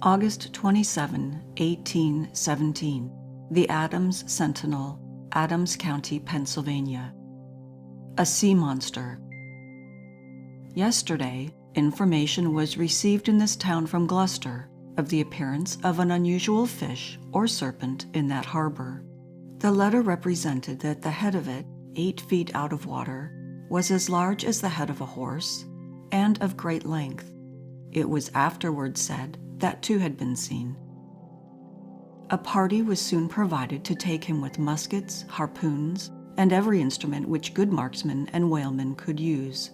August 27, 1817. The Adams Sentinel, Adams County, Pennsylvania. A sea monster. Yesterday, information was received in this town from Gloucester of the appearance of an unusual fish or serpent in that harbor. The letter represented that the head of it, 8 feet out of water, was as large as the head of a horse and of great length. It was afterwards said that 2 had been seen. A party was soon provided to take him with muskets, harpoons, and every instrument which good marksmen and whalemen could use.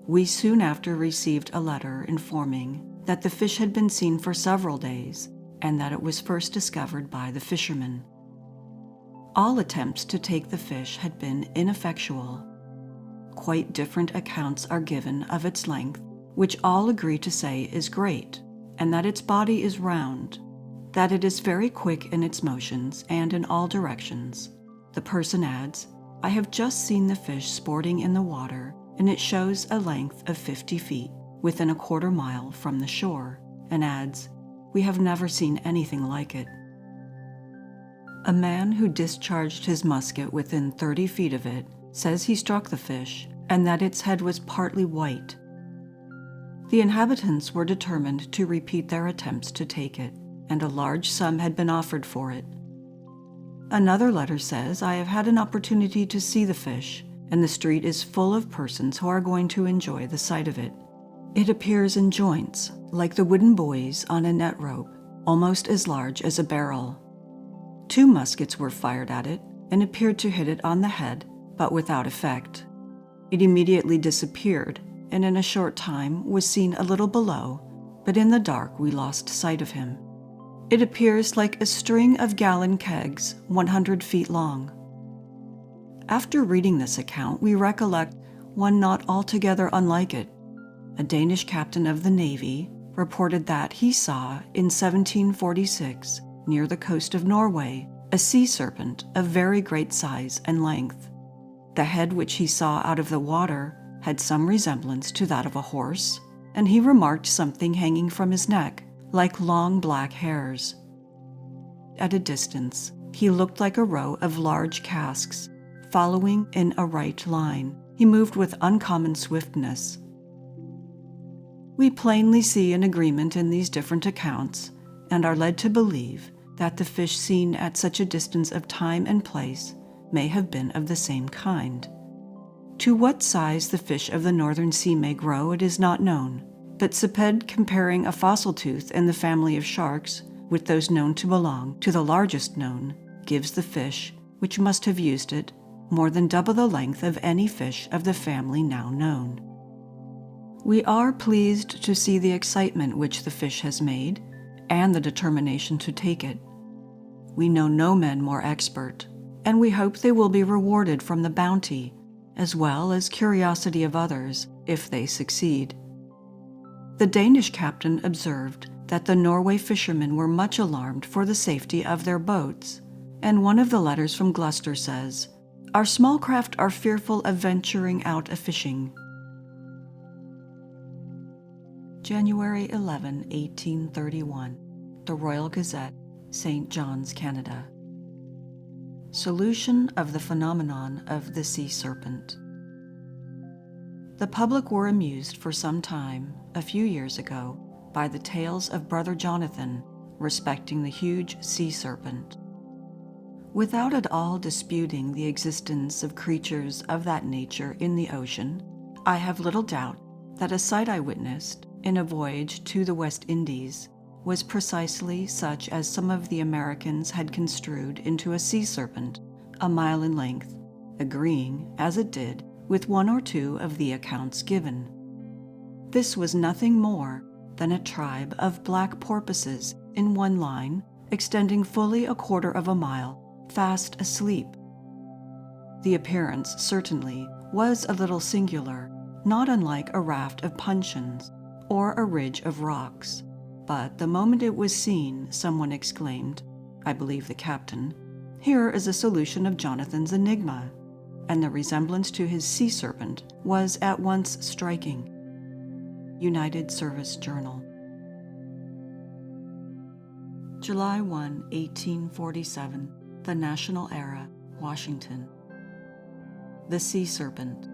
We soon after received a letter informing that the fish had been seen for several days and that it was first discovered by the fishermen. All attempts to take the fish had been ineffectual. Quite different accounts are given of its length, which all agree to say is great, and that its body is round, that it is very quick in its motions and in all directions. The person adds, "I have just seen the fish sporting in the water, and it shows a length of 50 feet, within a quarter mile from the shore," and adds, "We have never seen anything like it." A man who discharged his musket within 30 feet of it says he struck the fish and that its head was partly white. The inhabitants were determined to repeat their attempts to take it, and a large sum had been offered for it. Another letter says, "I have had an opportunity to see the fish, and the street is full of persons who are going to enjoy the sight of it. It appears in joints, like the wooden buoys on a net rope, almost as large as a barrel. 2 muskets were fired at it, and appeared to hit it on the head, but without effect. It immediately disappeared, and in a short time was seen a little below, but in the dark we lost sight of him. It appears like a string of gallon kegs 100 feet long." After reading this account, we recollect one not altogether unlike it. A Danish captain of the Navy reported that he saw in 1746, near the coast of Norway, a sea serpent of very great size and length. The head which he saw out of the water had some resemblance to that of a horse, and he remarked something hanging from his neck, like long black hairs. At a distance, he looked like a row of large casks, following in a right line. He moved with uncommon swiftness. We plainly see an agreement in these different accounts, and are led to believe that the fish seen at such a distance of time and place may have been of the same kind. To what size the fish of the northern sea may grow, it is not known, but Cepede, comparing a fossil tooth in the family of sharks with those known to belong to the largest known, gives the fish, which must have used it, more than double the length of any fish of the family now known. We are pleased to see the excitement which the fish has made, and the determination to take it. We know no men more expert, and we hope they will be rewarded from the bounty, as well as curiosity of others, if they succeed. The Danish captain observed that the Norway fishermen were much alarmed for the safety of their boats, and one of the letters from Gloucester says, "Our small craft are fearful of venturing out a-fishing." January 11, 1831. The Royal Gazette, St. John's, Canada. Solution of the phenomenon of the sea serpent. The public were amused for some time, a few years ago, by the tales of Brother Jonathan respecting the huge sea serpent. Without at all disputing the existence of creatures of that nature in the ocean, I have little doubt that a sight I witnessed in a voyage to the West Indies was precisely such as some of the Americans had construed into a sea serpent, a mile in length, agreeing, as it did, with 1 or 2 of the accounts given. This was nothing more than a tribe of black porpoises in one line, extending fully a quarter of a mile, fast asleep. The appearance, certainly, was a little singular, not unlike a raft of puncheons, or a ridge of rocks. But the moment it was seen, someone exclaimed, I believe the captain, "Here is a solution of Jonathan's enigma," and the resemblance to his sea serpent was at once striking. United Service Journal. July 1, 1847, the National Era, Washington. The Sea Serpent.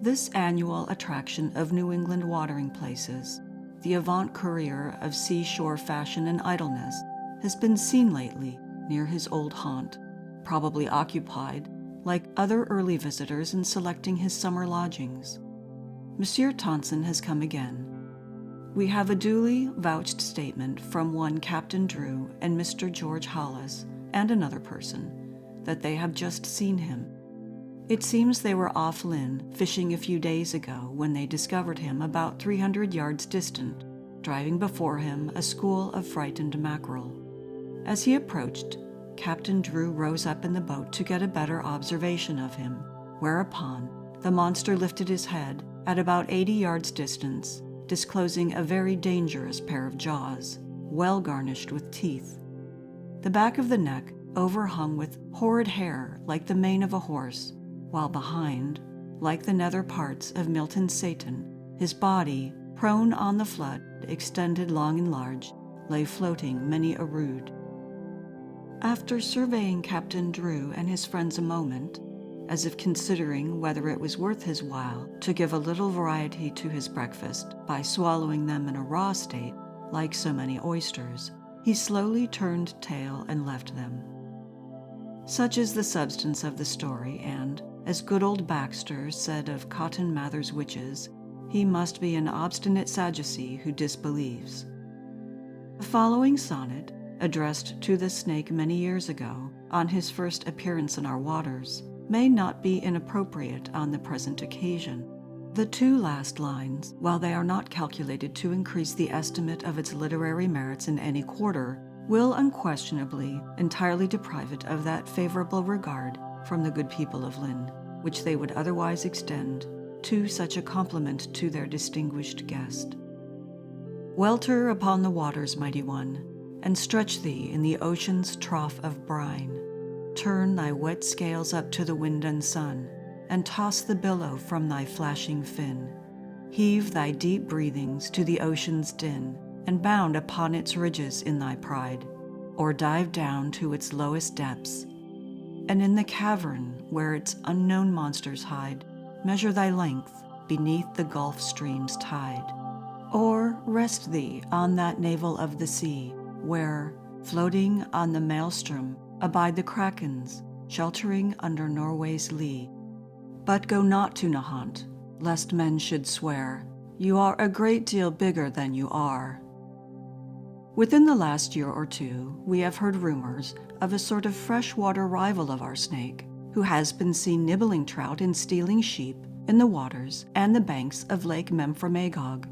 This annual attraction of New England watering places, the avant-courier of seashore fashion and idleness, has been seen lately near his old haunt, probably occupied, like other early visitors, in selecting his summer lodgings. Monsieur Tonson has come again. We have a duly vouched statement from one Captain Drew and Mr. George Hollis and another person that they have just seen him. It seems they were off Lynn fishing a few days ago when they discovered him about 300 yards distant, driving before him a school of frightened mackerel. As he approached, Captain Drew rose up in the boat to get a better observation of him, whereupon the monster lifted his head at about 80 yards distance, disclosing a very dangerous pair of jaws, well garnished with teeth. The back of the neck overhung with horrid hair like the mane of a horse, while behind, like the nether parts of Milton's Satan, his body, prone on the flood, extended long and large, lay floating many a rood. After surveying Captain Drew and his friends a moment, as if considering whether it was worth his while to give a little variety to his breakfast by swallowing them in a raw state, like so many oysters, he slowly turned tail and left them. Such is the substance of the story, and, as good old Baxter said of Cotton Mather's witches, he must be an obstinate Sadducee who disbelieves. The following sonnet, addressed to the snake many years ago, on his first appearance in our waters, may not be inappropriate on the present occasion. The two last lines, while they are not calculated to increase the estimate of its literary merits in any quarter, will unquestionably entirely deprive it of that favorable regard from the good people of Lynn, which they would otherwise extend to such a compliment to their distinguished guest. Welter upon the waters, mighty one, and stretch thee in the ocean's trough of brine. Turn thy wet scales up to the wind and sun, and toss the billow from thy flashing fin. Heave thy deep breathings to the ocean's din, and bound upon its ridges in thy pride, or dive down to its lowest depths, and in the cavern where its unknown monsters hide, measure thy length beneath the Gulf Stream's tide. Or rest thee on that navel of the sea, where, floating on the maelstrom, abide the krakens, sheltering under Norway's lee. But go not to Nahant, lest men should swear, you are a great deal bigger than you are. Within the last year or two, we have heard rumors of a sort of freshwater rival of our snake, who has been seen nibbling trout and stealing sheep in the waters and the banks of Lake Memphremagog.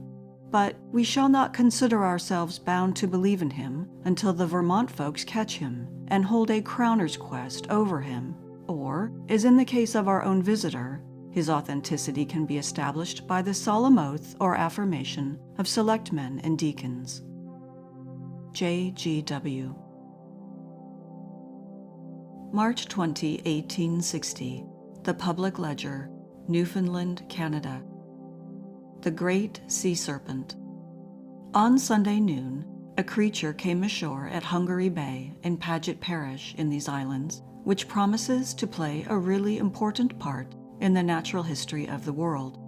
But we shall not consider ourselves bound to believe in him until the Vermont folks catch him and hold a crowner's quest over him, or, as in the case of our own visitor, his authenticity can be established by the solemn oath or affirmation of selectmen and deacons. J.G.W. March 20, 1860. The Public Ledger, Newfoundland, Canada. The Great Sea Serpent. On Sunday noon, a creature came ashore at Hungary Bay in Paget Parish in these islands, which promises to play a really important part in the natural history of the world.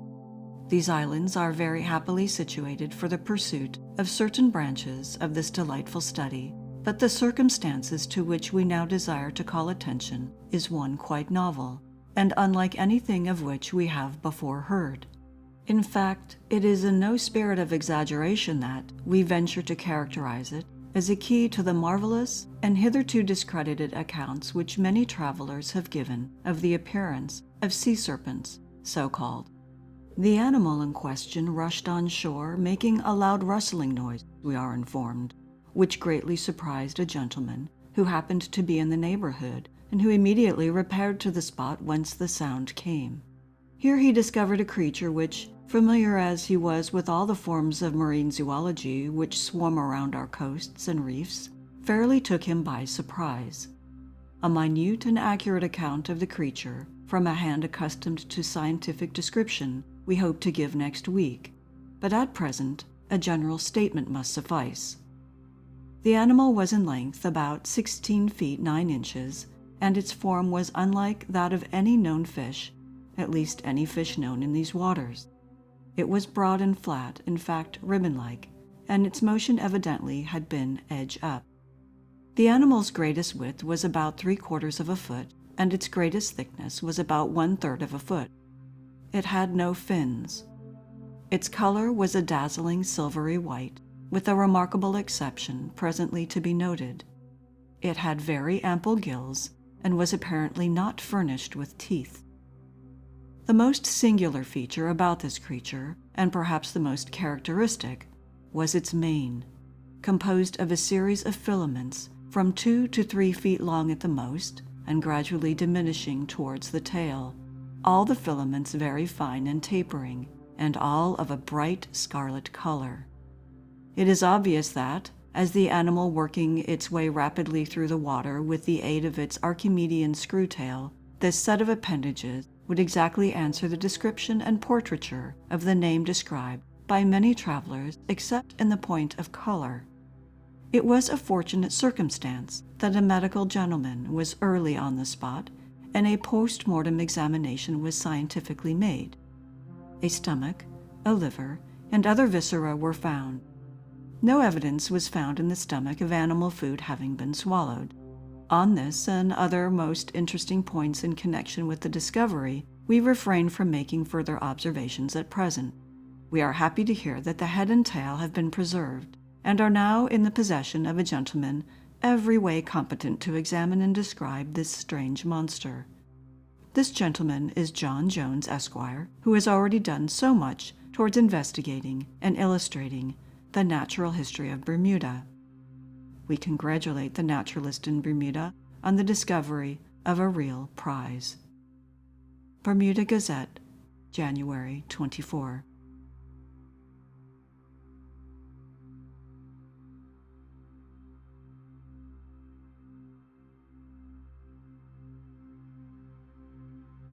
These islands are very happily situated for the pursuit of certain branches of this delightful study, but the circumstances to which we now desire to call attention is one quite novel, and unlike anything of which we have before heard. In fact, it is in no spirit of exaggeration that we venture to characterize it as a key to the marvelous and hitherto discredited accounts which many travelers have given of the appearance of sea serpents, so called. The animal in question rushed on shore, making a loud rustling noise, we are informed, which greatly surprised a gentleman who happened to be in the neighborhood and who immediately repaired to the spot whence the sound came. Here he discovered a creature which, familiar as he was with all the forms of marine zoology which swarm around our coasts and reefs, fairly took him by surprise. A minute and accurate account of the creature, from a hand accustomed to scientific description, we hope to give next week, but at present a general statement must suffice. The animal was in length about 16 feet 9 inches, and its form was unlike that of any known fish, at least any fish known in these waters. It was broad and flat, in fact ribbon-like, and its motion evidently had been edge up. The animal's greatest width was about 3/4 of a foot, and its greatest thickness was about 1/3 of a foot. It had no fins. Its color was a dazzling silvery white, with a remarkable exception presently to be noted. It had very ample gills, and was apparently not furnished with teeth. The most singular feature about this creature, and perhaps the most characteristic, was its mane, composed of a series of filaments from 2 to 3 feet long at the most, and gradually diminishing towards the tail, all the filaments very fine and tapering, and all of a bright scarlet color. It is obvious that, as the animal working its way rapidly through the water with the aid of its Archimedean screw tail, this set of appendages would exactly answer the description and portraiture of the name described by many travelers except in the point of color. It was a fortunate circumstance that a medical gentleman was early on the spot, and a post-mortem examination was scientifically made. A stomach, a liver, and other viscera were found. No evidence was found in the stomach of animal food having been swallowed. On this and other most interesting points in connection with the discovery, we refrain from making further observations at present. We are happy to hear that the head and tail have been preserved, and are now in the possession of a gentleman every way competent to examine and describe this strange monster. This gentleman is John Jones, Esquire, who has already done so much towards investigating and illustrating the natural history of Bermuda. We congratulate the naturalist in Bermuda on the discovery of a real prize. Bermuda Gazette, January 24.